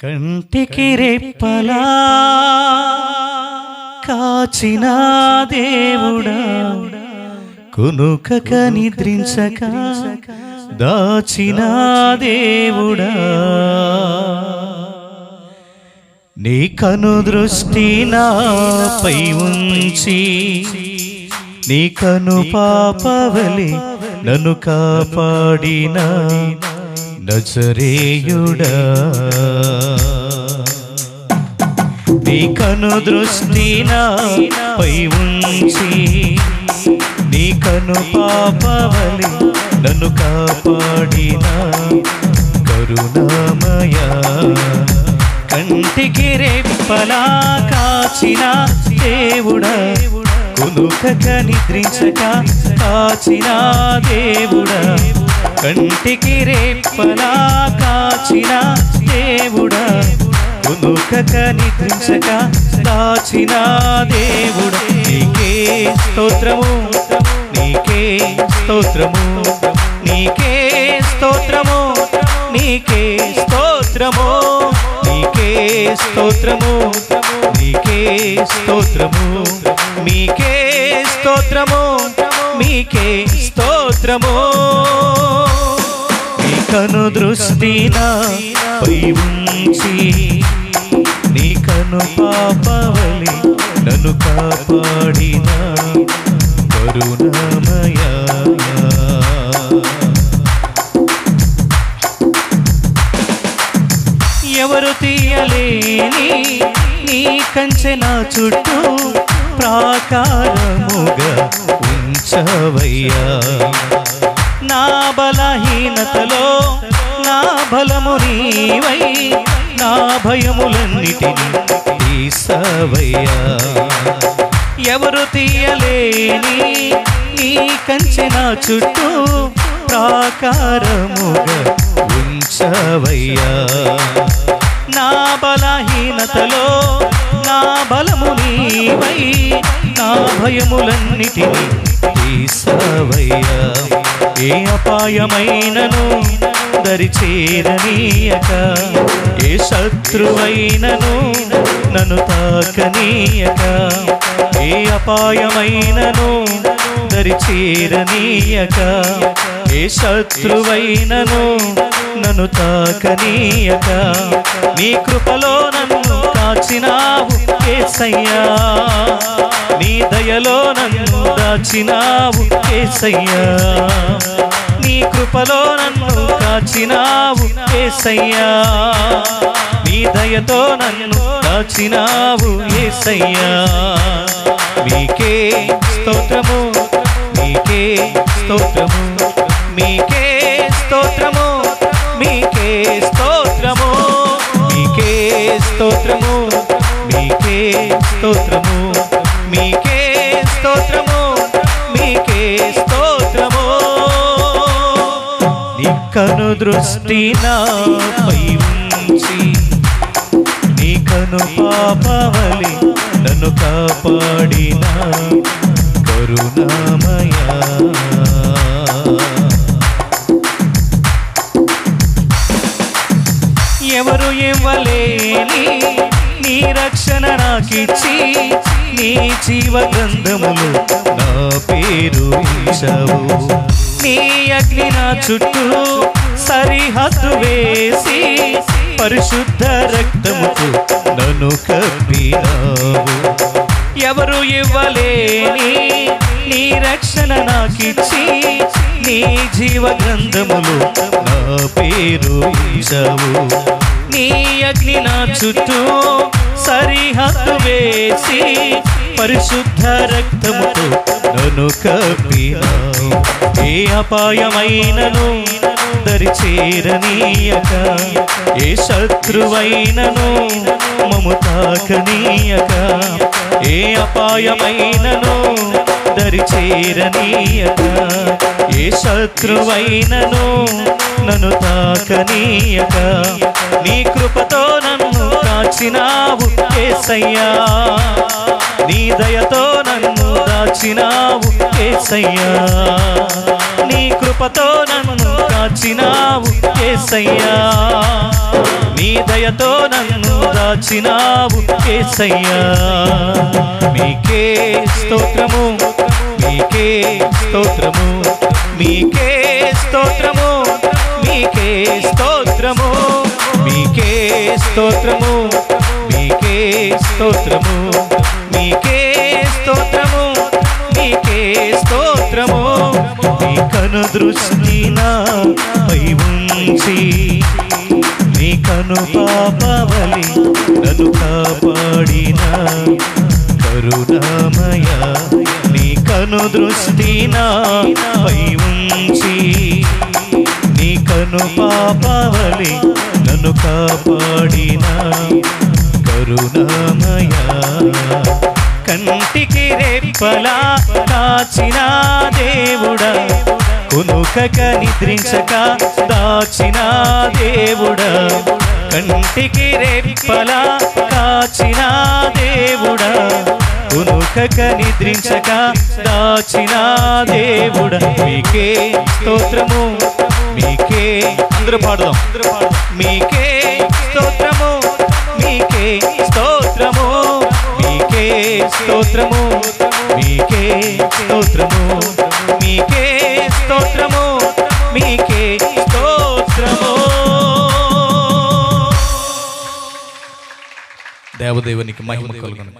కంటికి రెప్పలా కాచిన దేవుడా, కునుకక నిద్రించక దాచిన దేవుడా, నీ కను దృష్టి నాపై ఉంచి నీ కను పాపవలె నన్ను కాపాడిన నజరేయుడా, నీ కను దృష్టి నాపై ఉంచి నీ కను పాపవలె నన్ను కాపాడిన కరుణామయ, కంటికి రెప్పలా కాచిన దేవుడా, కునుకక నిద్రించక కాచిన దేవుడా, కంటికి రెప్పలా కాచిన దేవుడా, కునుకక నిద్రించక దాచిన దేవుడా, నీకే స్తోత్రము, నీకే స్తోత్రము, నీకే స్తోత్రము, నీకే స్తోత్రము, నీకే స్తోత్రము, నీకే స్తోత్రము, మీకే స్తోత్రము, మీకే స్తోత్రము, నీ కను దృష్టి నాపై ఉంచి నీ కను పాపవలె నన్ను కాపాడిన కరుణామయ, ఎవరు తీయలేని నీ కంచె నా చుట్టూ ప్రాకారముగా ఉంచవయ్యా, నా బలహీనతలో నా బలము నీవై నా భయములన్నిటినీ తీసవయ్యా, ఎవరు తీయలేని నీ కంచె నా చుట్టూ ప్రాకారముగా ఉంచవయ్యా, నా బలహీనతలో నా బలము నీవై నా భయములన్నిటినీ తీసవయ్యా, ఏ అపాయమైనను దరిచేరనీయక, ఏ శత్రువైనను నన్ను తాకనీయక, ఏ అపాయమైనను దరిచేరనీయక, ఏ శత్రువైనను నన్ను తాకనీయక, నీ కృపలో నన్ను కాచినావు యేసయ్యా, నీ దయలో నన్ను దాచినావు యేసయ్యా, నీ కృపలో నన్ను కాచినావు యేసయ్యా, నీ దయతో నన్ను దాచినావు యేసయ్యా, మీకే స్తోత్రము, మీకే స్తోత్రము, మీకే స్తోత్రము, మీకే స్తోత్రము, మీకే స్తోత్రము, మీకే స్తోత్రము, మీకే స్తోత్రము, మీకే స్తోత్రము, నీ కను దృష్టి నాపై ఉంచి నీ కను పాపవలె నన్ను కాపాడిన కరుణామయ, ఎవరు ఇవ్వలేని నీ రక్షణ నాకిచ్చి నీ జీవ గ్రంథములు నా పేరు ఇచ్చావు, నీ అగ్ని నా చుట్టూ సరిహద్దు వేసి పరిశుద్ధ రక్తముతో నన్ను కప్పినావు, ఎవరు ఇవ్వలేని నీ రక్షణ నాకిచ్చి నీ జీవ గ్రంథములు నా పేరు ఇచ్చావు, నీ అగ్ని నా చుట్టూ సరిహద్దు వేసి పరిశుద్ధ రక్తముతో నన్ను కప్పినావు, ఏ అపాయమైనను దరిచేరనీయక, ఏ శత్రువైనను మము తాకనీయక, ఏ అపాయమైనను దరిచేరనీయక, ఏ శత్రువైనను నన్ను తాకనీయక, నీ కృపతో నన్ను కాచినావు యేసయ్యా, నీ దయతో నన్ను దాచినావు యేసయ్యా, నీ కృపతో నన్ను కాచినావు యేసయ్యా, నీ దయతో నన్ను దాచినావు యేసయ్యా. మీకే స్తోత్రము, మీకే స్తోత్రము, మీకే స్తోత్రము, మీకే స్తోత్రము, మీకే స్తోత్రము, మీకే స్తోత్రము, మీకే స్తోత్రము, మీకే స్తోత్రము. నీ కను దృష్టి నాపై ఉంచి నీ కను పాపవలి నన్ను కాపాడిన కరుణామయ, నీ కను దృష్టి నాపై ఉంచి నీ కను పాపవలి నన్ను కాపాడిన కరుణామయ. కంటికి రెప్పలా కాచిన దేవుడా, కునుకక నిద్రించక దాచిన దేవుడా, కంటికి రెప్పలా కాచిన దేవుడా, కునుకక నిద్రించక దాచిన దేవుడా. మీకే స్తోత్రము, మీకే, అందరూ పాడదాం, మీకే స్తోత్రము, మీకే స్తోత్రము, మీకే స్తోత్రము, మీకే స్తోత్రము, మీకే స్తోత్రము, మీకే స్తోత్రము. దేవదేవునికి మహిమ కలుగును.